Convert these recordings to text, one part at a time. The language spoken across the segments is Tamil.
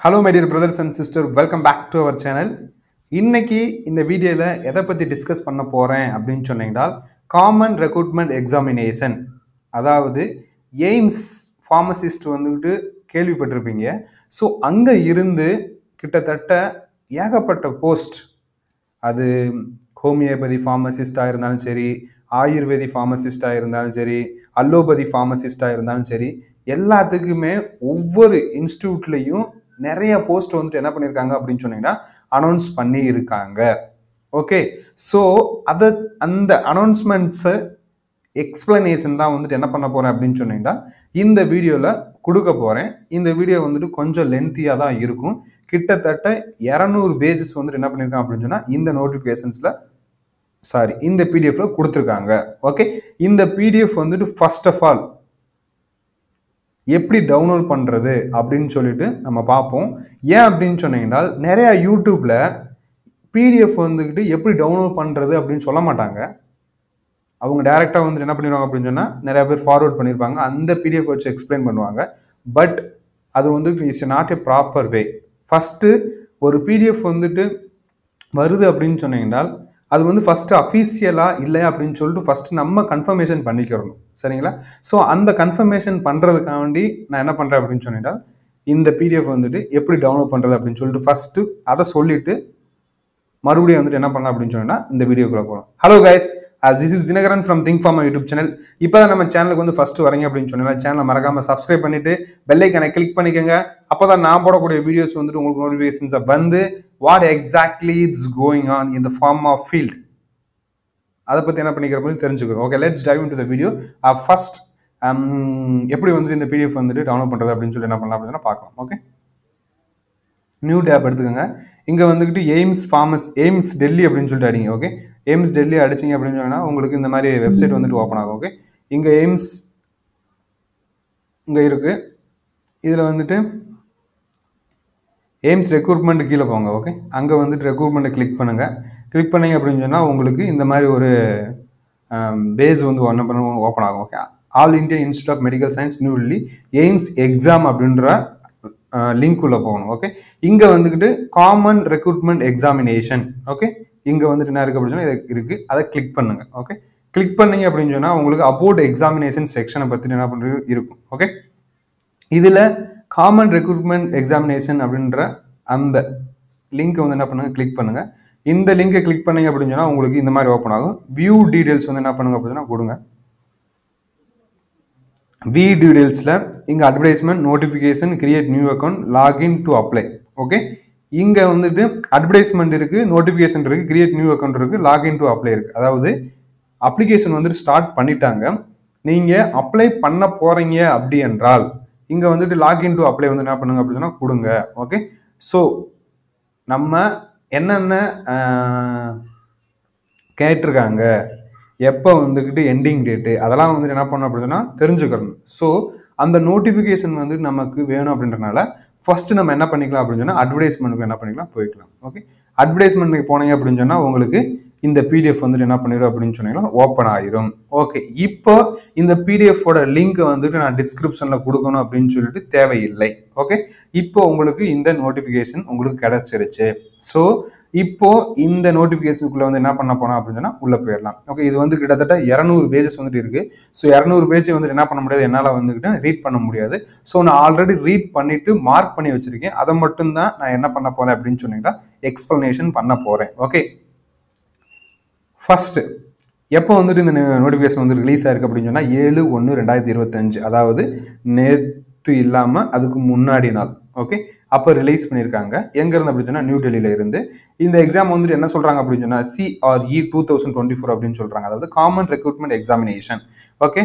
Hello my dear brothers and sisters, welcome back to our channel. இன்னைக்கு இந்த வீடியோல எதை பத்தி டிஸ்கஸ் பண்ண போறேன் அப்படின்னு சொன்னீங்கன்னா காமன் ரெக்ரூட்மெண்ட் எக்ஸாமினேஷன், அதாவது எய்ம்ஸ் ஃபார்மசிஸ்ட் வந்துட்டு கேள்விப்பட்டிருப்பீங்க. ஸோ அங்கே இருந்து கிட்டத்தட்ட ஏகப்பட்ட போஸ்ட், அது ஹோமியோபதி ஃபார்மசிஸ்டாக இருந்தாலும் சரி, ஆயுர்வேதி ஃபார்மசிஸ்டாக இருந்தாலும் சரி, அலோபதி ஃபார்மசிஸ்டாக இருந்தாலும் சரி, எல்லாத்துக்குமே ஒவ்வொரு இன்ஸ்டியூட்லேயும் நிறைய போஸ்ட் வந்துட்டு என்ன பண்ணியிருக்காங்க அப்படின்னு சொன்னீங்கன்னா அனௌன்ஸ் பண்ணி இருக்காங்க. ஓகே, ஸோ அந்த அனௌன்ஸ்மெண்ட்ஸை எக்ஸ்பிளனேஷன் தான் வந்துட்டு என்ன பண்ண போகிறேன் அப்படின்னு சொன்னீங்கன்னா இந்த வீடியோவில் கொடுக்க போகிறேன். இந்த வீடியோ வந்துட்டு கொஞ்சம் லென்த்தியாக தான் இருக்கும். கிட்டத்தட்ட 200 பேஜஸ் வந்துட்டு என்ன பண்ணியிருக்காங்க அப்படின்னு சொன்னால் இந்த நோட்டிஃபிகேஷன்ஸில் இந்த பிடிஎஃப்ல கொடுத்துருக்காங்க. ஓகே, இந்த பிடிஎஃப் வந்துட்டு ஃபர்ஸ்ட் ஆஃப் ஆல் எப்படி டவுன்லோட் பண்ணுறது அப்படின்னு சொல்லிட்டு நம்ம பார்ப்போம். ஏன் அப்படின்னு சொன்னீங்கன்னா நிறையா யூடியூப்பில் பிடிஎஃப் வந்துக்கிட்டு எப்படி டவுன்லோட் பண்ணுறது அப்படின்னு சொல்ல மாட்டாங்க. அவங்க டைரெக்டாக வந்துட்டு என்ன பண்ணிடுவாங்க அப்படின்னு சொன்னால் நிறையா பேர் ஃபார்வர்ட் பண்ணியிருப்பாங்க, அந்த பிடிஎஃப் வச்சு எக்ஸ்பிளைன் பண்ணுவாங்க. பட் அது வந்துட்டு it's not a proper way. First ஒரு பிடிஎஃப் வந்துட்டு வருது அப்படின்னு சொன்னீங்கன்னா அது வந்து ஃபஸ்ட்டு அஃபீஷியலாக இல்லை அப்படின்னு சொல்லிட்டு ஃபஸ்ட்டு நம்ம கன்ஃபர்மேஷன் பண்ணிக்கிறணும், சரிங்களா? ஸோ அந்த கன்ஃபர்மேஷன் பண்ணுறதுக்காண்டி நான் என்ன பண்ணுறேன் அப்படின்னு சொன்னிட்டால் இந்த பிடிஎஃப் வந்துட்டு எப்படி டவுன்லோட் பண்ணுறது அப்படின்னு சொல்லிட்டு ஃபஸ்ட்டு அதை சொல்லிவிட்டு மறுபடியும் வந்துட்டு என்ன பண்ணலாம் அப்படின்னு சொன்னா இந்த வீடியோக்குள்ள போகலாம். Hello guys, this is Dinakaran from Think Pharma YouTube channel. இப்போ தான் நம்ம சேனலுக்கு வந்து ஃபஸ்ட்டு வரீங்க அப்படின்னு சொன்னா சேனலை மறக்காமல் சப்ஸ்கிரைப் பண்ணிட்டு பெல் ஐக்கனை கிளிக் பண்ணிக்கோங்க. அப்போ தான் நான் போடக்கூடிய வீடியோஸ் வந்துட்டு உங்களுக்கு நோட்டிஃபிகேஷன்ஸை வந்து what exactly it's going on in the form of field அதை பற்றி என்ன பண்ணிக்கிறப்ப தெரிஞ்சுக்கிறோம். Okay, let's dive into the video. First எப்படி வந்துட்டு இந்த பிடிஎஃப் வந்துட்டு டவுன்லோட் பண்ணுறது அப்படின்னு சொல்லி என்ன பண்ணலாம் அப்படின்னா பார்க்கலாம். ஓகே, நியூ டேப் எடுத்துக்கோங்க. இங்கே வந்துக்கிட்டு எய்ம்ஸ் டெல்லி அப்படின்னு சொல்லிட்டு அடிங்க. ஓகே, எய்ம்ஸ் டெல்லி அடிச்சிங்க அப்படின்னு சொன்னால் உங்களுக்கு இந்த மாதிரி வெப்சைட் வந்துட்டு ஓப்பன் ஆகும். ஓகே, இங்கே எய்ம்ஸ் இங்கே இருக்குது. இதில் வந்துட்டு எய்ம்ஸ் ரெக்ரூட்மெண்ட் கீழே போங்க. ஓகே, அங்கே வந்துட்டு ரெக்ரூட்மெண்ட்டை கிளிக் பண்ணுங்கள். கிளிக் பண்ணிங்க அப்படின்னு சொன்னால் உங்களுக்கு இந்த மாதிரி ஒரு பேஸ் வந்து ஒன்று பண்ண ஓப்பன் ஆகும். Okay, All India Institute of Medical Science New Delhi AIIMS exam அப்படின்ற லிங்க் உள்ள போகணும். ஓகே, இங்கே வந்துக்கிட்டு காமன் ரெக்ரூட்மெண்ட் எக்ஸாமினேஷன். ஓகே, இங்கே வந்துட்டு என்ன இருக்குது அப்படின்னு சொன்னால் இது இருக்குது, அதை கிளிக் பண்ணுங்கள். ஓகே, கிளிக் பண்ணிங்க அப்படின்னு சொன்னால் உங்களுக்கு அபவுட் எக்ஸாமினேஷன் செக்ஷனை பற்றி என்ன பண்ணுறது இருக்கும். ஓகே, இதில் காமன் ரெக்ரூட்மெண்ட் எக்ஸாமினேஷன் அப்படின்ற அந்த லிங்க்கை வந்து என்ன பண்ணுங்கள், கிளிக் பண்ணுங்கள். இந்த லிங்கை கிளிக் பண்ணிங்க அப்படின்னு சொன்னால் உங்களுக்கு இந்த மாதிரி ஓப்பன் ஆகும். வியூ டீடைல்ஸ் வந்து என்ன பண்ணுங்க அப்படின்னா கொடுங்க. வி டீடைல்ஸில் இங்கே advertisement, notification, create new account, login to apply. Okay, இங்கே வந்துட்டு அட்வர்டைஸ்மெண்ட் இருக்குது, நோட்டிஃபிகேஷன் இருக்குது, கிரியேட் நியூ அக்கௌண்ட் இருக்குது, லாகின் டு அப்ளை இருக்குது. அதாவது அப்ளிகேஷன் வந்துட்டு ஸ்டார்ட் பண்ணிட்டாங்க, நீங்கள் அப்ளை பண்ண போகிறீங்க அப்படி என்றால் இங்கே வந்துட்டு லாகின் டு அப்ளை வந்து என்ன பண்ணுங்க அப்படி சொன்னால் கொடுங்க. ஓகே, ஸோ நம்ம என்னென்ன கேட்டிருக்காங்க, எப்போ வந்துக்கிட்டு எண்டிங் டேட்டு, அதெல்லாம் வந்துட்டு என்ன பண்ணணும் அப்படின்னா தெரிஞ்சுக்கணும். ஸோ அந்த நோட்டிஃபிகேஷன் வந்து நமக்கு வேணும் அப்படின்றனால ஃபஸ்ட்டு நம்ம என்ன பண்ணிக்கலாம் அப்படின்னு சொன்னால் அட்வர்டைஸ்மெண்ட்டுக்கு என்ன பண்ணிக்கலாம் போய்க்கலாம். ஓகே, அட்வர்டைஸ்மெண்ட்டுக்கு போனீங்க அப்படின்னு சொன்னால் உங்களுக்கு இந்த பிடிஎஃப் வந்துட்டு என்ன பண்ணிடும் அப்படின்னு சொன்னீங்கன்னா ஓப்பன் ஆகிரும். ஓகே, இப்போ இந்த பிடிஎஃபோட லிங்க்கை வந்துட்டு நான் டிஸ்கிரிப்ஷனில் கொடுக்கணும் அப்படின்னு சொல்லிட்டு தேவையில்லை. ஓகே, இப்போ உங்களுக்கு இந்த நோட்டிஃபிகேஷன் உங்களுக்கு கிடைச்சிருச்சு. ஸோ இப்போ இந்த நோட்டிஃபிகேஷனுக்குள்ள வந்து என்ன பண்ண போனோம் அப்படின்னு சொன்னால் உள்ளே போயிடலாம். ஓகே, இது வந்து கிட்டத்தட்ட 200 பேஜஸ் வந்துட்டு இருக்குது. ஸோ 200 பேஜ் வந்துட்டு என்ன பண்ண முடியாது, என்னால் வந்துக்கிட்டு ரீட் பண்ண முடியாது. ஸோ நான் ஆல்ரெடி ரீட் பண்ணிட்டு மார்க் பண்ணி வச்சிருக்கேன். அதை மட்டும்தான் நான் என்ன பண்ண போறேன் அப்படின்னு சொன்னீங்கன்னா எக்ஸ்பிளனேஷன் பண்ண போறேன். ஓகே, ஃபர்ஸ்ட் எப்போ வந்துட்டு இந்த நோட்டிஃபிகேஷன் வந்து ரிலீஸ் ஆயிருக்கு அப்படின்னு சொன்னால் 7/1/2025, அதாவது நேற்று இல்லாமல் அதுக்கு முன்னாடி நாள். ஓகே, அப்போ ரிலீஸ் பண்ணியிருக்காங்க. எங்கேருந்து அப்படின்னு சொன்னால் நியூ டெல்லியில் இருந்து. இந்த எக்ஸாம் வந்துட்டு என்ன சொல்கிறாங்க அப்படின்னு சொன்னால் CRE 2024 அப்படின்னு சொல்கிறாங்க, அதாவது common recruitment examination. Okay,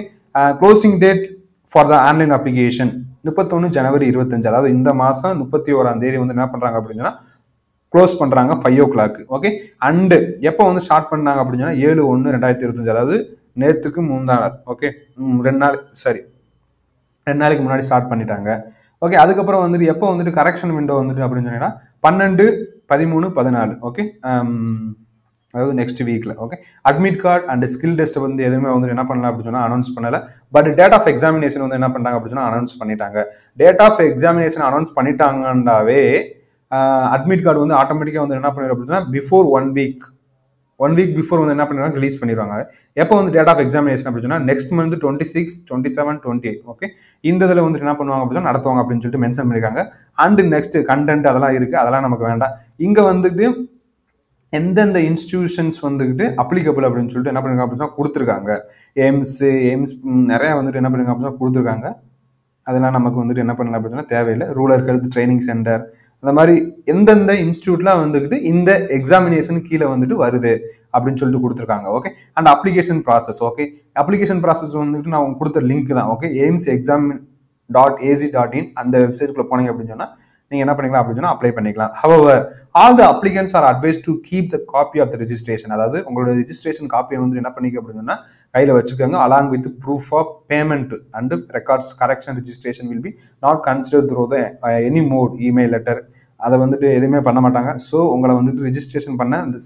closing date for the online application 31 ஜனவரி 25, அதாவது இந்த மாதம் 31ஆம் தேதி வந்து என்ன பண்ணுறாங்க அப்படின்னு சொன்னால் க்ளோஸ் பண்ணுறாங்க 5 o'clock. ஓகே, அண்டு எப்போ வந்து ஸ்டார்ட் பண்ணாங்க அப்படின்னு சொன்னால் 7/1/2025, அதாவது நேற்றுக்கு முந்தா நாள். ஓகே, 2 நாளைக்கு முன்னாடி ஸ்டார்ட் பண்ணிட்டாங்க. ஓகே, அதுக்கப்புறம் வந்துட்டு எப்போ வந்துட்டு கரெக்ஷன் விண்டோ வந்துட்டு அப்படின்னு சொன்னீங்கன்னா 12/13/14. ஓகே, அதாவது நெக்ஸ்ட் வீக்ல. Okay, admit card and skill test வந்து எதுவுமே வந்து என்ன பண்ணல அப்படின்னு சொன்னா அனௌன்ஸ் பண்ணல. பட் டேட் ஆஃப் எக்ஸாமினேஷன் வந்து என்ன பண்ணாங்க அப்படின்னு சொன்னா அனௌன்ஸ் பண்ணிட்டாங்க. டேட் ஆஃப் எக்ஸாமினேஷன் அனௌன்ஸ் பண்ணிட்டாங்கன்னாவே அட்மிட் கார்டு வந்து ஆட்டோமேட்டிக்காக வந்து என்ன பண்ணிடும் அப்படின்னா பிஃபோர் ஒன் வீக் பிஃபோர் வந்து என்ன பண்ணிடுவாங்க, ரிலீஸ் பண்ணிடுவாங்க. எப்போ வந்து டேட் ஆஃப் எக்ஸாமினேஷன் அப்படின்னு சொன்னா நெக்ஸ்ட் மந்த் 26, 27, 28. ஓகே, இந்த இதில் வந்து என்ன பண்ணுவாங்க அப்படின்னா நடத்துவாங்க அப்படின்னு சொல்லிட்டு மென்ஷன் பண்ணியிருக்காங்க. அண்ட் நெக்ஸ்ட் கண்டென்ட் அதெல்லாம் இருக்கு, அதெல்லாம் நமக்கு வேண்டாம். இங்க வந்துட்டு எந்தெந்த இன்ஸ்டிடியூஷன்ஸ் வந்துக்கிட்டு அப்ளிகபிள் அப்படின்னு சொல்லிட்டு என்ன பண்ணுங்க அப்படின்னா கொடுத்துருக்காங்க. எய்ம்ஸ் நிறைய வந்துட்டு என்ன பண்ணுங்க அப்படின்னா கொடுத்துருக்காங்க. அதெல்லாம் நமக்கு வந்துட்டு என்ன பண்ணலாம் அப்படின்னா தேவையில்லை. ரூரல் ஹெல்த் ட்ரைனிங் சென்டர் அந்த மாதிரி எந்தெந்த இன்ஸ்டியூட்லாம் வந்துக்கிட்டு இந்த எக்ஸாமினேஷன் கீழே வந்துட்டு வருது அப்படின்னு சொல்லிட்டு கொடுத்துருக்காங்க. Okay, and application process. Okay, application process வந்துட்டு நான் கொடுத்த லிங்க் தான். ஓகே, aims.exam.ac.in அந்த வெப்சைட்குள்ளே போனீங்க அப்படின்னு சொன்னால் நீங்கள் என்ன பண்ணிக்கலாம் அப்படின்னு சொன்னால் அப்ளை பண்ணிக்கலாம். However all the applicants are advised to keep the copy of the registration. அதாவது உங்களோட ரெஜிஸ்ட்ரேஷன் காப்பியை வந்து என்ன பண்ணிக்க அப்படின்னு சொன்னால் கையில் வச்சுக்கோங்க. Along with proof of payment and records correction registration will be not consider through the any mode email letter. அதை வந்துட்டு எதுவுமே பண்ண மாட்டாங்க. ஸோ உங்களை வந்துட்டு ரெஜிஸ்ட்ரேஷன் பண்ண அந்த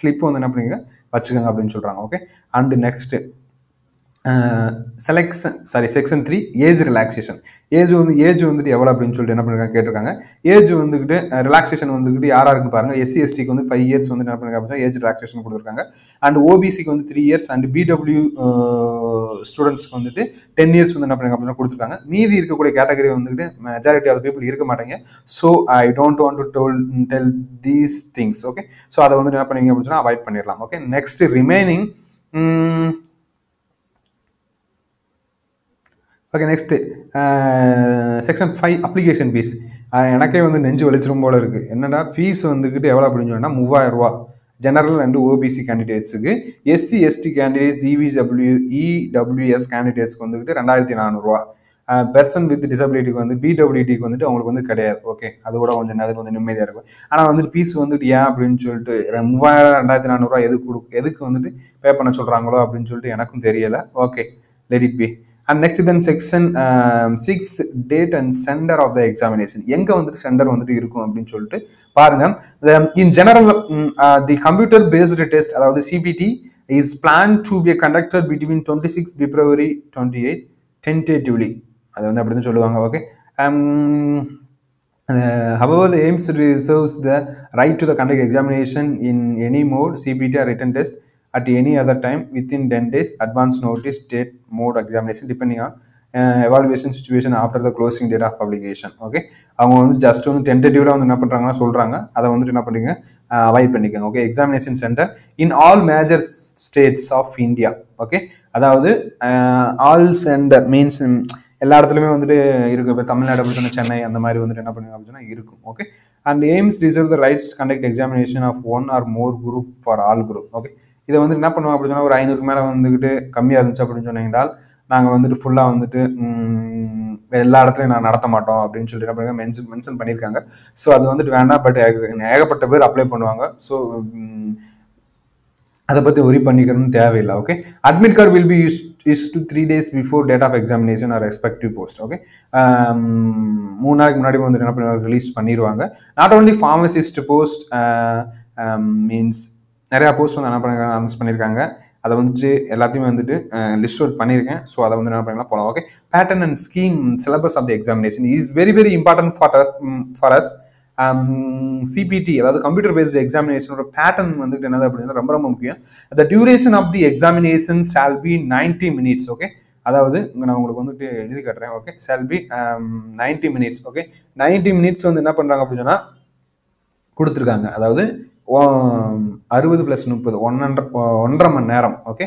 ஸ்லிப்பு வந்து என்ன பண்ணிக்க வச்சுக்கோங்க அப்படின்னு சொல்கிறாங்க. Okay, and next section 3 age relaxation. Age வந்துட்டு எவ்வளோ அப்படின்னு சொல்லிட்டு என்ன பண்ணிருக்காங்க கேட்டிருக்காங்க. ஏஜ் வந்துக்கிட்டு ரிலாக்ஸேஷன் வந்துக்கிட்டு யாராருக்குன்னு பாருங்க. SC/STக்கு வந்து 5 இயர்ஸ் வந்து என்ன பண்ணிருக்காங்க ஏஜ் ரிலாக்ஸேஷன் கொடுத்துருக்காங்க. அண்ட் OBCக்கு வந்து 3 இயர்ஸ் அண்ட் BW ஸ்டூடெண்ட்ஸ்க்கு வந்துட்டு 10 இயர்ஸ் வந்து என்ன பண்ணிருக்காங்க அப்படின்னா கொடுத்துருக்காங்க. மீதி இருக்கக்கூடிய கேட்டகரி வந்துக்கிட்டு மெஜாரிட்டி ஆஃப் பீப்புள் இருக்க மாட்டாங்க. So I don't want to del these things. Okay, so அதை வந்து என்ன பண்ணுவீங்க அப்படின்னு சொன்னால் அவாய்ட் பண்ணிடலாம். Okay, next remaining. Okay, next section 5 application fees. எனக்கே வந்து நெஞ்சு வலிச்சிரும் போல இருக்குது. என்னடா ஃபீஸ் வந்துக்கிட்டு எவ்வளோ அப்படின்னு சொன்னால் 3000 ரூபா general and OBC கேண்டிடேட்ஸுக்கு. SC/ST candidates EWS கேண்டிடேட்ஸ்க்கு வந்துக்கிட்டு 2400 பெர்சன் வித் டிசபிலிட்டிக்கு வந்து BWDக்கு வந்துட்டு அவங்களுக்கு வந்து கிடையாது. ஓகே, அது கூட கொஞ்சம் நேரம் கொஞ்சம் நிம்மதியாக இருக்கும். ஆனால் வந்துட்டு ஃபீஸ் வந்துட்டு ஏன் அப்படின்னு சொல்லிட்டு 3000 2400 எதுக்கு வந்துட்டு பே பண்ண சொல்கிறாங்களோ அப்படின்னு சொல்லிட்டு எனக்கும் தெரியலை. Okay, let it be. And next then section 6th date and center of the examination. எங்க வந்துட்டு சென்டர் வந்துட்டு இருக்கும் அப்படின்னு சொல்லிட்டு பாருங்க. In general the computer based test அதாவது CBT is planned to be conducted between 26 February 28 tentatively. அது வந்து அப்படி தான் சொல்லுவாங்க. Okay, however the AIMS reserves the right to the conduct examination in any mode, CBT or written test at any other time within 10 days advance notice date mode examination depending on evaluation situation after the closing date of publication. Okay, அவங்க வந்து ஜஸ்ட் வந்து டென்டேட்டிவ்ல வந்து என்ன பண்ணுறாங்கன்னா சொல்கிறாங்க. அதை வந்துட்டு என்ன பண்ணுறீங்க அவாய்ட் பண்ணிக்கோங்க. Okay, examination centre in all major states of India. Okay, அதாவது ஆல் சென்டர் மீன்ஸ் எல்லா இடத்துலையுமே வந்துட்டு இருக்குது. இப்போ தமிழ்நாடு அப்படி சொன்னால் சென்னை அந்த மாதிரி வந்துட்டு என்ன பண்ணுங்க அப்படின்னா இருக்கும். Okay, and AIIMS reserve the rights conduct examination of 1 or more group for all group. Okay, இதை வந்து என்ன பண்ணுவோம் அப்படின்னு சொன்னால் ஒரு 500க்கு மேலே வந்துக்கிட்டு கம்மியாக இருந்துச்சு அப்படின்னு சொன்னீங்கன்னால் நாங்கள் வந்துட்டு ஃபுல்லாக வந்துட்டு எல்லா இடத்துலையும் நான் நடத்த மாட்டோம் அப்படின்னு சொல்லிட்டு என்ன பண்ணுங்க மென்ஷன் பண்ணியிருக்காங்க. ஸோ அது வந்துட்டு வேண்டாம். பட் ஏகப்பட்ட பேர் அப்ளை பண்ணுவாங்க. ஸோ அதை பற்றி ஒரி பண்ணிக்கணும்னு தேவையில்லை. Okay, admit card will be use to 3 days before date of examination or respective post. Okay, 3 நாளைக்கு முன்னாடி வந்து என்ன பண்ணுவாங்க ரிலீஸ் பண்ணிடுவாங்க. Not only pharmacist post means நிறையா போஸ்ட் வந்து என்ன பண்ண அனௌன்ஸ் பண்ணியிருக்காங்க. அதை வந்துட்டு எல்லாத்தையுமே வந்துட்டு லிஸ்ட் அவுட் பண்ணியிருக்கேன். ஸோ அதை வந்து என்ன பண்ணலாம் போகலாம். Okay, pattern and scheme syllabus of the examination is very very important for us. CPT அதாவது கம்ப்யூட்டர் பேஸ்டு எக்ஸாமினேஷனோட பேட்டர்ன் வந்துட்டு என்னது அப்படின்னா ரொம்ப ரொம்ப முக்கியம். The duration of the examination shall be 90 minutes. Okay, அதாவது நான் உங்களுக்கு வந்துட்டு எழுதி காட்டுறேன். Okay, shall be 90 minutes. Okay, 90 minutes வந்து என்ன பண்ணுறாங்க அப்படின்னு சொன்னால் கொடுத்துருக்காங்க. அதாவது 60 + 30 1.5 மணி நேரம். ஓகே,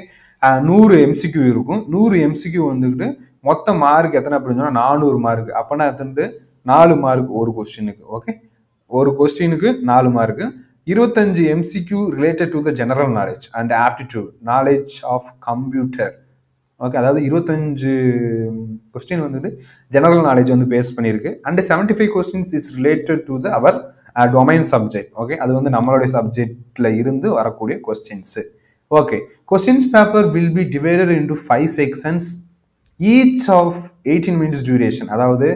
100 MCQ இருக்கும். 100 MCQ வந்துக்கிட்டு மொத்த மார்க் எத்தனை அப்படின்னு சொன்னால் 400 மார்க். அப்போனா எத்தனை 4 மார்க் ஒரு கொஸ்டினுக்கு. ஓகே, ஒரு கொஸ்டினுக்கு 4 mark. 25 MCQ related to the general knowledge and aptitude knowledge of computer. Okay, அதாவது 25 கொஸ்டின் வந்துட்டு ஜெனரல் நாலேஜ் வந்து பேஸ் பண்ணியிருக்கு. And 75 questions is related to the our domain subject. Okay, அது வந்து நம்மளுடைய சப்ஜெக்டில் இருந்து வரக்கூடிய questions. Okay, questions paper will be divided into 5 sections each of 18 minutes duration. அதாவது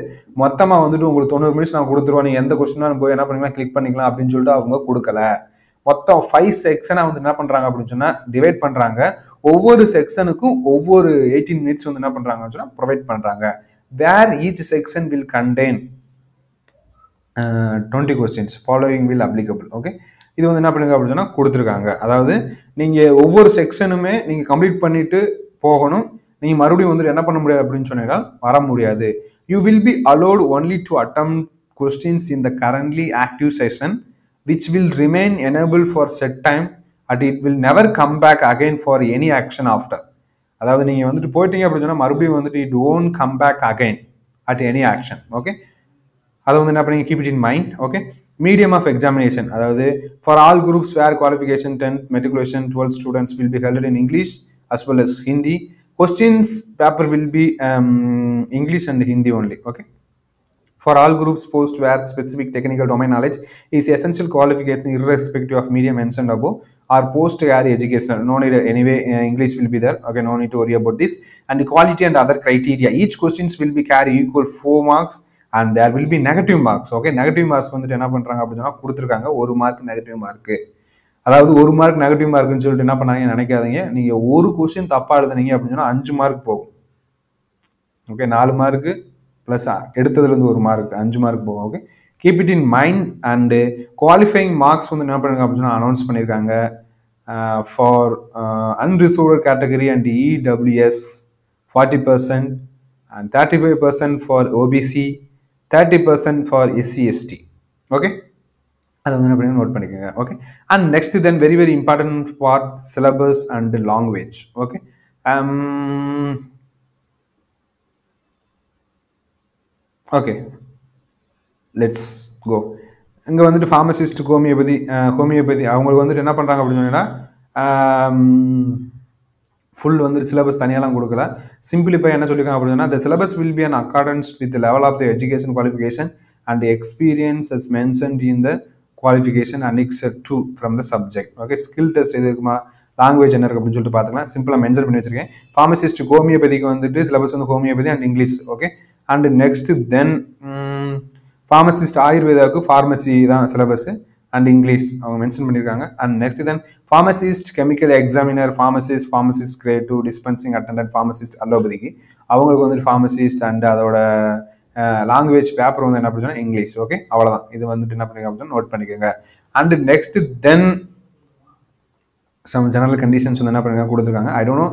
மொத்தமாக வந்துட்டு உங்களுக்கு 90 minutes நான் கொடுத்துருவோம். நீங்கள் எந்த கொஸ்டினாலும் போய் என்ன பண்ணிக்கலாம் கிளிக் பண்ணிக்கலாம் அப்படின்னு சொல்லிட்டு அவங்க கொடுக்கல. மொத்தம் 5 செக்ஷனை வந்து என்ன பண்ணுறாங்க அப்படின்னு சொன்னால் டிவைட் பண்ணுறாங்க. ஒவ்வொரு செக்ஷனுக்கும் ஒவ்வொரு 18 மினிட்ஸ் வந்து என்ன பண்ணுறாங்கன்னு சொன்னால் ப்ரொவைட் பண்ணுறாங்க. Where each section will contain 20 questions following will applicable. Okay, இது வந்து என்ன பண்ணுங்க அப்படின்னு சொன்னால் கொடுத்துருக்காங்க. அதாவது நீங்கள் ஒவ்வொரு செக்ஷனுமே நீங்கள் கம்ப்ளீட் பண்ணிட்டு போகணும். நீங்கள் மறுபடியும் வந்துட்டு என்ன பண்ண முடியாது அப்படின்னு சொன்னால் வர முடியாது. You will be allot only to attempt questions in the currently active session which will remain enabled for set time and it will never come back again for any action after. அதாவது நீங்கள் வந்துட்டு போயிட்டீங்க அப்படின்னு சொன்னால் மறுபடியும் வந்துட்டு it won't come back again at any action. Okay, அதை வந்து என்ன பண்ணி keep it in mind. Okay, medium of examination, அதாவது for all groups where qualification 10th matriculation 12th students will be held in English as well as Hindi. Questions paper will be English and Hindi only. Okay, for all groups post where specific technical domain knowledge is essential qualification irrespective of medium mentioned above or post carry educational, no need anyway English will be there. Okay, no need to worry about this. And the quality and other criteria, each questions will be carry equal 4 marks and there will be negative marks. Okay, negative marks வந்துட்டு என்ன பண்றாங்க அப்படினா கொடுத்திருக்காங்க. 1 மார்க் நெகட்டிவ் மார்க். அதாவது 1 மார்க் நெகட்டிவ் மார்க்னு சொல்லிட்டு என்ன பண்ணாங்க நினைக்காதீங்க. நீங்க ஒரு क्वेश्चन தப்பா எழுதுனீங்க அப்படினா 5 மார்க் போகும். ஓகே, 4 மார்க் பிளஸ் எடுத்ததுல இருந்து 1 மார்க் 5 மார்க் போகும். Okay, keep it in mind. And qualifying marks வந்து என்ன பண்ணுங்க அப்படின்னா அனௌன்ஸ் பண்ணியிருக்காங்க. For unreserved category and EWS 40% and 35% for OBC, 30% for SC/ST. Okay, அதை வந்து என்ன பண்ணி நோட் பண்ணிக்கோங்க. Okay, and next then very very important part syllabus and language. Okay, okay let's go. இங்கே வந்துட்டு ஃபார்மசிஸ்ட் ஹோமியோபதி அவங்களுக்கு வந்துட்டு என்ன பண்ணுறாங்க அப்படின்னு சொன்னீங்கன்னா ஃபுல் வந்துட்டு சிலபஸ் தனியாலாம் கொடுக்கல. சிம்பிளிஃபை என்ன சொல்லியிருக்காங்க அப்படின்னா the syllabus will be in accordance with the level of the education qualification and the experience as mentioned in the qualification annexed to from the subject. Okay, skill test எது இருக்குமா, லாங்குவேஜ் என்ன இருக்குது அப்படின்னு சொல்லிட்டு பார்த்துக்கலாம். சிம்பிளாக மென்ஷன் பண்ணி வச்சிருக்கேன். ஃபார்மசிஸ்ட் ஹோமியோபதிக்கு வந்துட்டு சிலபஸ் வந்து homeopathy and English. Okay, and next then pharmacist ஆயுர்வேதாவுக்கு ஃபார்மசி தான் சிலபஸ் அண்ட் இங்கிலீஷ் அவங்க மென்ஷன் பண்ணியிருக்காங்க. And next then pharmacist chemical examiner pharmacist grade 2 dispensing attendant pharmacist அலோபதிக்கு அவங்களுக்கு வந்துட்டு ஃபார்மசிஸ்ட் அண்ட் அதோட லாங்குவேஜ் பேப்பர் வந்து என்ன பண்ணுறோம்னா இங்கிலீஷ். ஓகே, அவ்வளோதான். இது வந்துட்டு என்ன பண்ணிக்க அப்படின்னா நோட் பண்ணிக்கோங்க. And next then some general conditions வந்து என்ன பண்ணுங்க கொடுத்துருக்காங்க. ஐ டோன்ட் நோ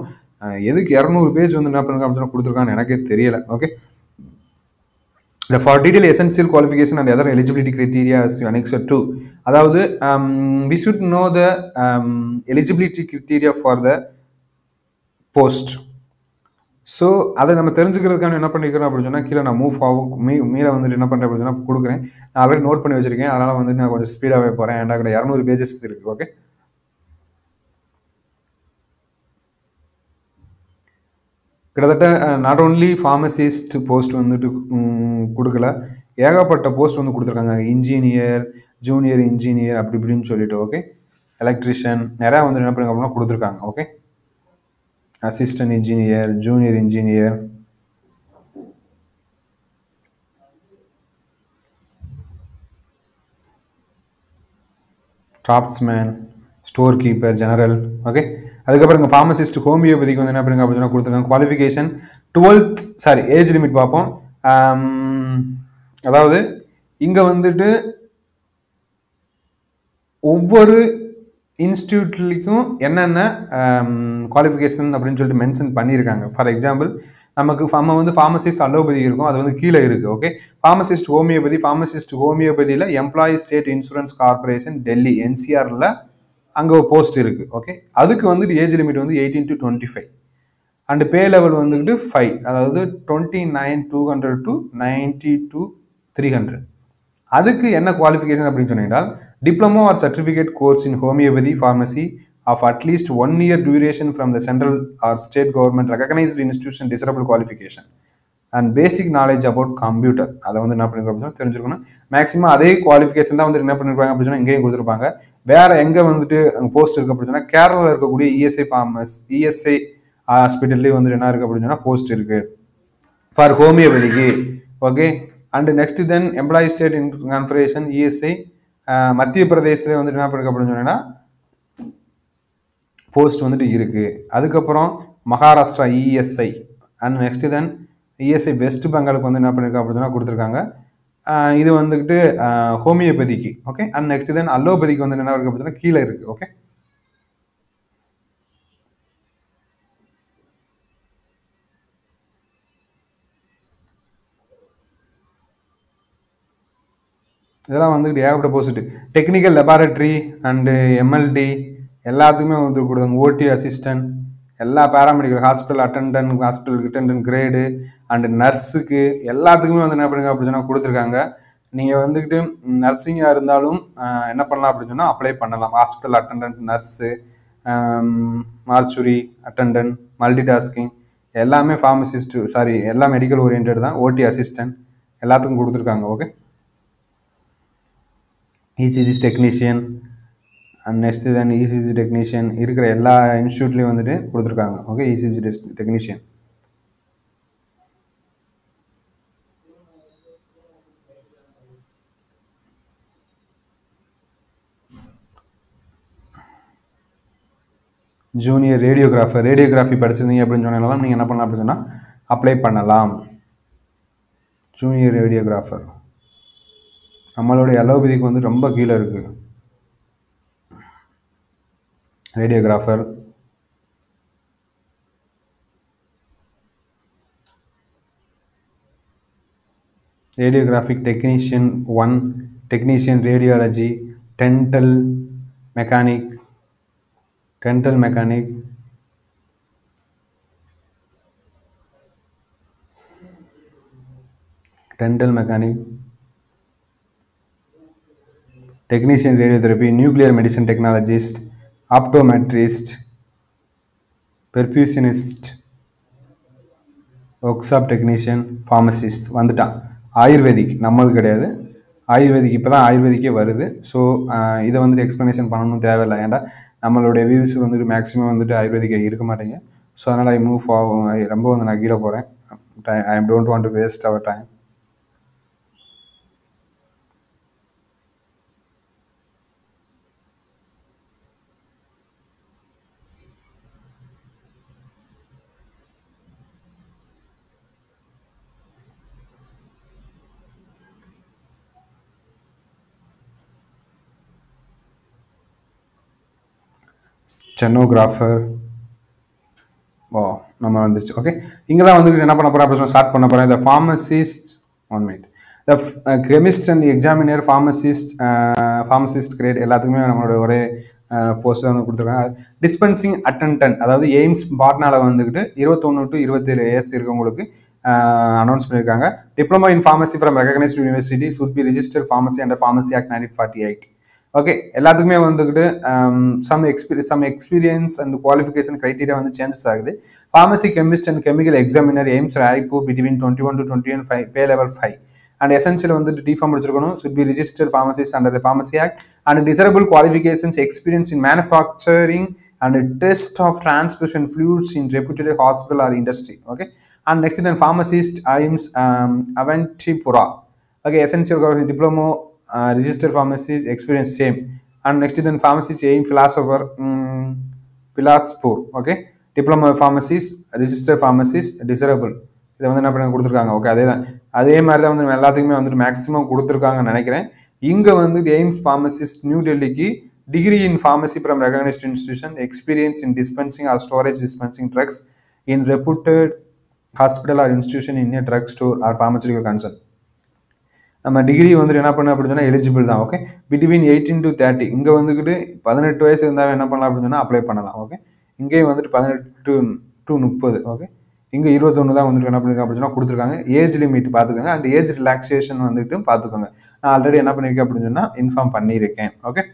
எதுக்கு 200 பேஜ் வந்து என்ன பண்ணுங்க அப்படின்னு கொடுத்துருக்காங்கன்னு எனக்கே தெரியல. Okay, for detailed essential qualification and other eligibility criteria is annexed to. அதாவது we should know the eligibility criteria for the post. So அதை நம்ம தெரிஞ்சுக்கிறதுக்கான என்ன பண்ணிக்கிறோம் அப்படின்னு சொன்னால் கீழே நான் மேலே வந்துட்டு என்ன பண்ணுறேன் அப்படின்னு சொன்னால் கொடுக்குறேன். நான் ஆல்ரெடி நோட் பண்ணி வச்சிருக்கேன். அதனால் வந்துட்டு நான் கொஞ்சம் ஸ்பீடாகவே போகிறேன். ஏன்னா கூட 200 பேஜஸ் இருக்குது. ஓகே, கிட்டத்தட்ட நாட் ஓன்லி ஃபார்மசிஸ்ட் போஸ்ட் வந்துட்டு கொடுக்கல, ஏகப்பட்ட போஸ்ட் வந்து கொடுத்துருக்காங்க. இன்ஜினியர், ஜூனியர் இன்ஜினியர் அப்படி இப்படின்னு சொல்லிட்டு. ஓகே, எலக்ட்ரிஷியன் நிறையா வந்து என்ன பண்ணுங்க அப்படின்னா கொடுத்துருக்காங்க. Okay, assistant engineer, junior engineer, draughtsman, store keeper, general. Okay, அதுக்கப்புறம் இங்கே ஃபார்மசிஸ்ட் ஹோமியோபதிக்கு வந்து என்ன பண்ணுங்க அப்படின்னா கொடுத்துருக்காங்க. குவாலிஃபிகேஷன் 12th ஏஜ் லிமிட் பார்ப்போம். அதாவது இங்கே வந்துட்டு ஒவ்வொரு இன்ஸ்டியூட்லேயும் என்னென்ன குவாலிஃபிகேஷன் அப்படின்னு சொல்லிட்டு மென்ஷன் பண்ணியிருக்காங்க. ஃபார் எக்ஸாம்பிள் நம்ம வந்து ஃபார்மசிஸ்ட் அலோபதி இருக்கும், அது வந்து கீழே இருக்குது. ஓகே, ஃபார்மசிஸ்ட் ஹோமியோபதியில் employee state insurance corporation Delhi NCRல அங்கே ஒரு போஸ்ட் இருக்குது. ஓகே, அதுக்கு வந்துட்டு ஏஜ் லிமிட் வந்து 18 to 25 அண்ட் பே லெவல் வந்துக்கிட்டு 5, அதாவது 29,200 to 92,300. அதுக்கு என்ன குவாலிஃபிகேஷன் அப்படின்னு சொன்னீங்கன்னா diploma or certificate course in homeopathy pharmacy of at least 1 year duration from the central or state government recognized institution desirable qualification and basic knowledge about computer. அதை வந்து என்ன பண்ணிருக்கோம் தெரிஞ்சிருக்கணும். மேக்ஸிமம் அதே குவாலிஃபிகேஷன் தான் வந்து என்ன பண்ணிருப்பாங்க அப்படின்னு இங்கேயும் கொடுத்துருப்பாங்க. வேற எங்கே வந்துட்டு போஸ்ட் இருக்கு அப்படின்னு சொன்னால் கேரளாவில் இருக்கக்கூடிய இஎஸ்ஐ ஹாஸ்பிட்டல்லே வந்துட்டு என்ன இருக்கு அப்படின்னு சொன்னால் போஸ்ட் இருக்கு ஃபார் ஹோமியோபதிக்கு. Okay, and next then employee state corporation ESI மத்திய பிரதேசத்தில் வந்துட்டு என்ன பண்ணிருக்கு அப்படின்னு சொன்னீங்கன்னா போஸ்ட் வந்துட்டு இருக்குது. அதுக்கப்புறம் Maharashtra ESI and next then ESI west பெங்காலுக்கு வந்து என்ன பண்ணியிருக்கா அப்படின்னா கொடுத்துருக்காங்க. இது வந்துக்கிட்டு ஹோமியோபதிக்கு. ஓகே. அண்ட் நெக்ஸ்ட் தென் அலோபதிக்கு வந்து என்ன இருக்குது அப்படின்னா கீழே இருக்குது. ஓகே. இதெல்லாம் வந்துக்கிட்டு ஏகப்பட்ட post. Technical laboratory and MLT எல்லாத்துக்குமே வந்து கொடுத்தாங்க. ஓடி அசிஸ்டன்ட், எல்லா paramedical, hospital attendant, hospital attendant grade and நர்ஸுக்கு எல்லாத்துக்குமே வந்து என்ன பண்ணுங்க அப்படின்னு சொன்னால் கொடுத்துருக்காங்க. நீங்கள் வந்துக்கிட்டு நர்சிங்காக இருந்தாலும் என்ன பண்ணலாம் அப்படின்னு சொன்னால் அப்ளை பண்ணலாம். Hospital attendant, nurse, mortuary attendant, multi tasking எல்லாமே ஃபார்மசிஸ்ட்டு எல்லாம் மெடிக்கல் ஓரியன்ட் தான். ஓடி அசிஸ்டன்ட் எல்லாத்துக்கும் கொடுத்துருக்காங்க. Okay. ECG technician and next then ECG technician இருக்கிற எல்லா இன்ஸ்டியூட்லேயும் வந்துட்டு கொடுத்துருக்காங்க. Okay. ECG technician. Junior radiography படிச்சிருந்தீங்க அப்படின்னு சொன்னாலும் நீங்கள் என்ன பண்ணலாம் அப்படின்னு சொன்னால் அப்ளை பண்ணலாம். ஜூனியர் ரேடியோகிராஃபர் நம்மளுடைய அலோபதிக்கு வந்து ரொம்ப கீழே இருக்குது. Radiographer, radiographic technician 1, technician radiology, dental mechanic, dental mechanic, technician radiotherapy, nuclear medicine technologist, optometrist, பெர்ஃபியூஷனிஸ்ட், workshop technician, pharmacist வந்துட்டான். ஆயுர்வேதிக் நம்மளுக்கு கிடையாது. ஆயுர்வேதிக் இப்போ தான் ஆயுர்வேதிக்கே வருது. ஸோ இதை வந்துட்டு எக்ஸ்ப்ளனேஷன் பண்ணணும் தேவையில்லை. ஏன்டா நம்மளுடைய வியூஸ் வந்துட்டு மேக்ஸிமம் வந்துட்டு ஆயுர்வேதிக் இருக்க மாட்டேங்க. ஸோ அதனால் ஐ மூவ் ஃபார்வர்ட். ரொம்ப வந்து நான் கீழே போகிறேன். I don't want to waste our time. Stenographer நம்ம வந்துருச்சு. ஓகே. இங்கே தான் வந்துட்டு என்ன பண்ண போகிறேன் அப்படின்னு ஸ்டார்ட் பண்ண போகிறேன். இந்த pharmacist 1 minute. The chemist and examiner, pharmacist grade எல்லாத்துக்குமே நம்மளோட ஒரே போஸ்ட் வந்து கொடுத்துருக்காங்க. டிஸ்பென்சிங் அட்டெண்டன்ட் அதாவது எய்ம்ஸ் பாட்னால வந்துக்கிட்டு 21 to 27 இயர்ஸ் இருக்கவங்களுக்கு அனௌன்ஸ் பண்ணியிருக்காங்க. Diploma in pharmacy from recognised university should be registered pharmacy under pharmacy act 1948. Okay. எல்லாத்துக்குமே வந்துக்கிட்டு some experience and qualification criteria வந்து சேஞ்சஸ் ஆகுது. Pharmacy chemist and chemical examiner AIIMS Raipur between 21 to 25 pay level 5 and essential வந்துட்டு டிஃபார்ம் முடிச்சிருக்கணும். Should be registered pharmacist under the pharmacy act and desirable qualifications experience in manufacturing and test of transmission fluids in reputed hospital or industry. Okay. And next then pharmacist AIIMS Awantipora. Okay. Essential diploma registered pharmacist experience same and next then pharmacist aim philosopher Bilaspur. Okay. diploma pharmacist, registered pharmacist, desirable இதை வந்து என்ன பண்ணி கொடுத்துருக்காங்க. ஓகே. அதே மாதிரி தான் வந்து எல்லாத்துக்குமே வந்துட்டு மேக்ஸிமம் கொடுத்துருக்காங்கன்னு நினைக்கிறேன். இங்கே வந்து எய்ம்ஸ் ஃபார்மசிஸ்ட் நியூ டெல்லிக்கு degree in pharmacy from recognised institution, experience in dispensing or storage dispensing drugs in reputed hospital or institution in a drug store or pharmaceutical concern. நம்ம டிகிரி வந்துட்டு என்ன பண்ண அப்படின்னு சொன்னால் எலிஜிபிள் தான். ஓகே. பிட்வீன் 18 to 30 இங்கே வந்துக்கிட்டு 18 வயசு இருந்தால் என்ன பண்ணலாம் அப்படின்னு சொன்னால் அப்ளை பண்ணலாம். ஓகே. இங்கேயும் வந்துட்டு 18 to 30. ஓகே. இங்கே 21 தான் வந்துட்டு என்ன பண்ணிருக்கேன் அப்படின்னு சொன்னால் கொடுத்துருக்காங்க. ஏஜ் லிமிட் பார்த்துக்கோங்க. அந்த ஏஜ் ரிலாக்ஸேஷன் வந்துட்டு பார்த்துக்கோங்க. நான் ஆல்ரெடி என்ன பண்ணியிருக்கேன் அப்படின்னு சொன்னால் இன்ஃபார்ம் பண்ணியிருக்கேன். ஓகே.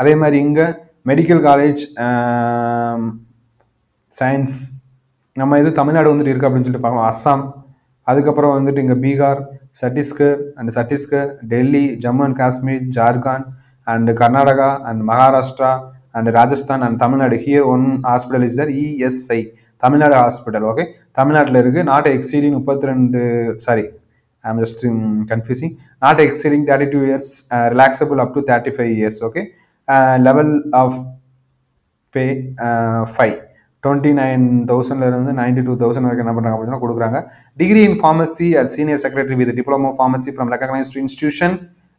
அதே மாதிரி இங்கே மெடிக்கல் காலேஜ் சயின்ஸ் நம்ம இது தமிழ்நாடு வந்துட்டு இருக்குது அப்படின்னு சொல்லிட்டு பார்க்கலாம். அஸ்ஸாம், அதுக்கப்புறம் வந்துட்டு இங்கே Bihar, Chhattisgarh, Delhi, Jammu and Kashmir, Jharkhand and Karnataka and Maharashtra and Rajasthan and Tamil Nadu. Here one hospital is Dhar ESI Tamil Nadu hospital. Okay. தமிழ்நாட்டில் இருக்குது. Not exceeding 32 I'm just confusing. Not exceeding 32 years, relaxable up to 35 years. Okay. Level of pay 5 29,000ல இருந்து 92,000 வரைக்கும் என்ன பண்றாங்க அப்படின்னா கொடுக்குறாங்க. Degree in pharmacy as senior secretary with diploma of pharmacy from recognized institution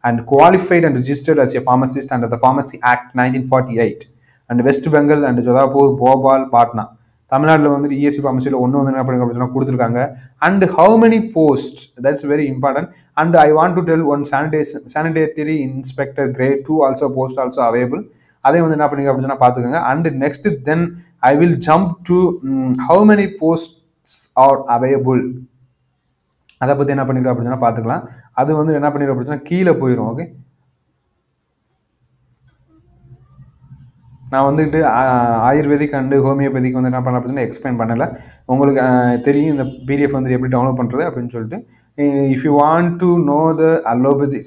and qualified and registered as a pharmacist under the Pharmacy Act 1948 and West Bengal and Jodhpur, Bhopal, Patna. தமிழ்நாட்டில் வந்துட்டு இஎஸ்சி ஃபார்மசியில் ஒன்று வந்து என்ன பண்ணுங்க அப்படின்னா கொடுத்துருக்காங்க. And how many post, that's very important. And I want to tell one sanitary inspector grade 2 also post also available. அதே வந்து என்ன பண்ணுங்க அப்படின்னா பார்த்துக்கோங்க. And next then I will jump to how many posts are available. அதை பற்றி என்ன பண்ணிக்கிறோம் அப்படின்னா பார்த்துக்கலாம். அது வந்து என்ன பண்ணிக்கிறோம் அப்படின்னா கீழே போயிடும். ஓகே, நான் வந்துட்டு ஆயுர்வேதிக் அண்டு ஹோமியோபதிக்கு வந்து என்ன பண்ணலாம் அப்படின்னா எக்ஸ்பிளைன் பண்ணலை. உங்களுக்கு தெரியும் இந்த பிடிஎஃப் வந்து எப்படி டவுன்லோட் பண்ணுறது அப்படின்னு சொல்லிட்டு. If you want to know the allopathy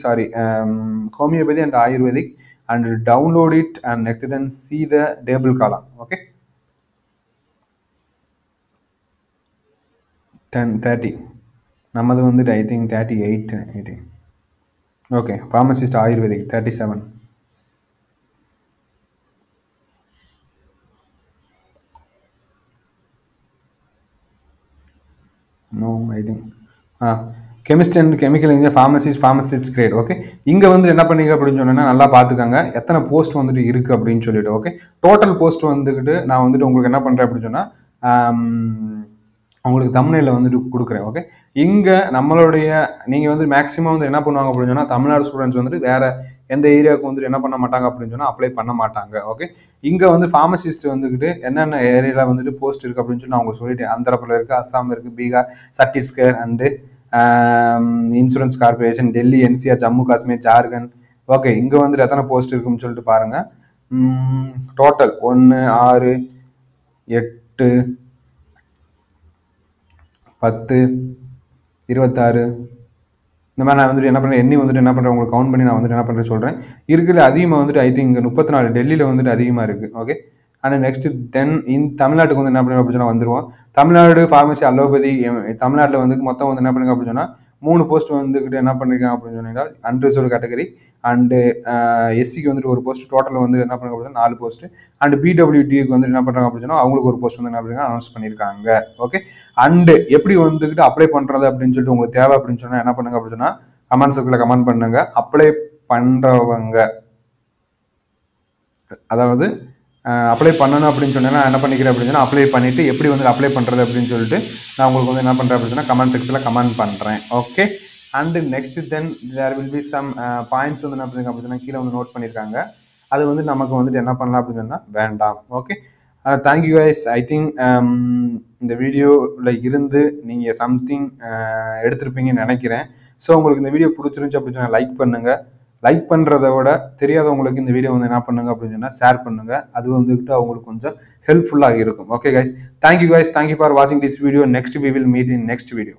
homeopathy and ayurvedic and download it and next then see the table column. Okay, 10:30 நம்மது வந்துட்டு I think 38 I think. Okay, pharmacist ayurvedic 37. No, I think chemist and chemical engineer pharmacist grade. Okay, இங்கே வந்து என்ன பண்ணிங்க அப்படின்னு சொன்னீங்கன்னா நல்லா பார்த்துக்கோங்க எத்தனை போஸ்ட் வந்துட்டு இருக்குது அப்படின்னு சொல்லிட்டு. ஓகே, டோட்டல் போஸ்ட் வந்துக்கிட்டு நான் வந்துட்டு உங்களுக்கு என்ன பண்ணுறேன் அப்படின்னு சொன்னால் உங்களுக்கு தமிழ்நில வந்துட்டு கொடுக்குறேன். ஓகே, இங்கே நம்மளுடைய நீங்கள் வந்து மேக்ஸிமம் வந்து என்ன பண்ணுவாங்க அப்படின்னு சொன்னால் தமிழ்நாடு ஸ்டூடெண்ட்ஸ் வந்துட்டு வேறு எந்த ஏரியாவுக்கு வந்துட்டு என்ன பண்ண மாட்டாங்க அப்படின்னு சொன்னால் அப்ளை பண்ண மாட்டாங்க. ஓகே, இங்கே வந்து ஃபார்மசிஸ்ட் வந்துக்கிட்டு என்னென்ன ஏரியாவில் வந்துட்டு போஸ்ட் இருக்குது அப்படின்னு சொல்லி நான் உங்களுக்கு சொல்லிட்டேன். ஆந்திராவில் இருக்குது, அஸ்ஸாமில் இருக்குது, Bihar, Chhattisgarh and insurance corporation, Delhi, NCR, Jammu Kashmir, Jharkhand. Okay, இங்கே வந்துட்டு எத்தனை போஸ்ட் இருக்குன்னு சொல்லிட்டு பாருங்கள். டோட்டல் 1 6 8 10 26 இந்த மாதிரி நான் வந்துட்டு என்ன பண்ணுறேன் எண்ணி வந்துட்டு என்ன பண்ணுறேன் உங்களுக்கு கவுண்ட் பண்ணி நான் வந்துட்டு என்ன பண்ணுறேன் சொல்கிறேன். இருக்கிற அதிகமாக வந்துட்டு ஐ திங்க் 34 டெல்லியில் வந்துட்டு அதிகமாக இருக்குது. ஓகே, அண்ட் நெக்ஸ்ட் தென் தமிழ்நாட்டுக்கு வந்து என்ன பண்ணுறோம் அப்படின்னு சொன்னால் வந்துடுவோம். தமிழ்நாடு ஃபார்மசி அலோபதி தமிழ்நாட்டில் வந்து மொத்தம் வந்து என்ன பண்ணுங்க அப்படின்னு சொன்னால் 3 போஸ்ட் வந்துக்கிட்டு என்ன பண்ணிருக்காங்க அப்படின்னு சொன்னால் அன்ரிசர்வ்டு கேட்டகரி அண்டு எஸ்சிக்கு வந்துட்டு 1 போஸ்ட், டோட்டல் வந்து என்ன பண்ணுங்க அப்படின்னா 4 போஸ்ட். அண்ட் பிடபிள்யூடிக்கு வந்து என்ன பண்ணுறாங்க அப்படின்னு சொன்னால் அவங்களுக்கு 1 போஸ்ட் வந்து என்ன பண்ணுறாங்க அனௌன்ஸ் பண்ணியிருக்காங்க. ஓகே, அண்டு எப்படி வந்துக்கிட்டு அப்ளை பண்ணுறது அப்படின்னு சொல்லிட்டு உங்களுக்கு தேவை அப்படின்னு சொன்னால் என்ன பண்ணுங்க அப்படின்னு சொன்னால் கமெண்ட் செக்ஷனில் கமெண்ட் பண்ணுங்க. அப்ளை பண்ணுறவங்க அதாவது அப்ளை பண்ணணும் அப்படின்னு சொன்னேன்னா என்ன பண்ணிக்கிறேன் அப்படின்னு சொன்னால் அப்ளை பண்ணிவிட்டு எப்படி வந்து அப்ளை பண்ணுறது அப்படின்னு சொல்லிட்டு நான் உங்களுக்கு வந்து என்ன பண்ணுறேன் அப்படின்னு சொன்னால் கமெண்ட் செக்ஷனில் கமெண்ட் பண்ணுறேன். Okay, and next then there will be some points வந்து என்ன பண்ணுங்க அப்படின்னு சொன்னால் கீழே வந்து நோட் பண்ணியிருக்காங்க. அது வந்து நமக்கு வந்துட்டு என்ன பண்ணலாம் அப்படின்னு சொன்னால் வேண்டாம். Okay, thank you guys. I think இந்த வீடியோவில் இருந்து நீங்கள் சம்திங் எடுத்திருப்பீங்கன்னு நினைக்கிறேன். ஸோ உங்களுக்கு இந்த வீடியோ பிடிச்சிருந்துச்சு அப்படின்னு சொன்னால் லைக் பண்ணுங்கள். லைக் பண்ணுறத விட தெரியாதவங்களுக்கு இந்த வீடியோ வந்து என்ன பண்ணுங்க அப்படின்னு சொன்னால் ஷேர் பண்ணுங்கள். அது வந்துட்டு அவங்களுக்கு கொஞ்சம் ஹெல்ப்ஃபுல்லாக இருக்கும். Okay guys, thank you guys, thank you for வாட்சிங் this video. Next we will meet in next video.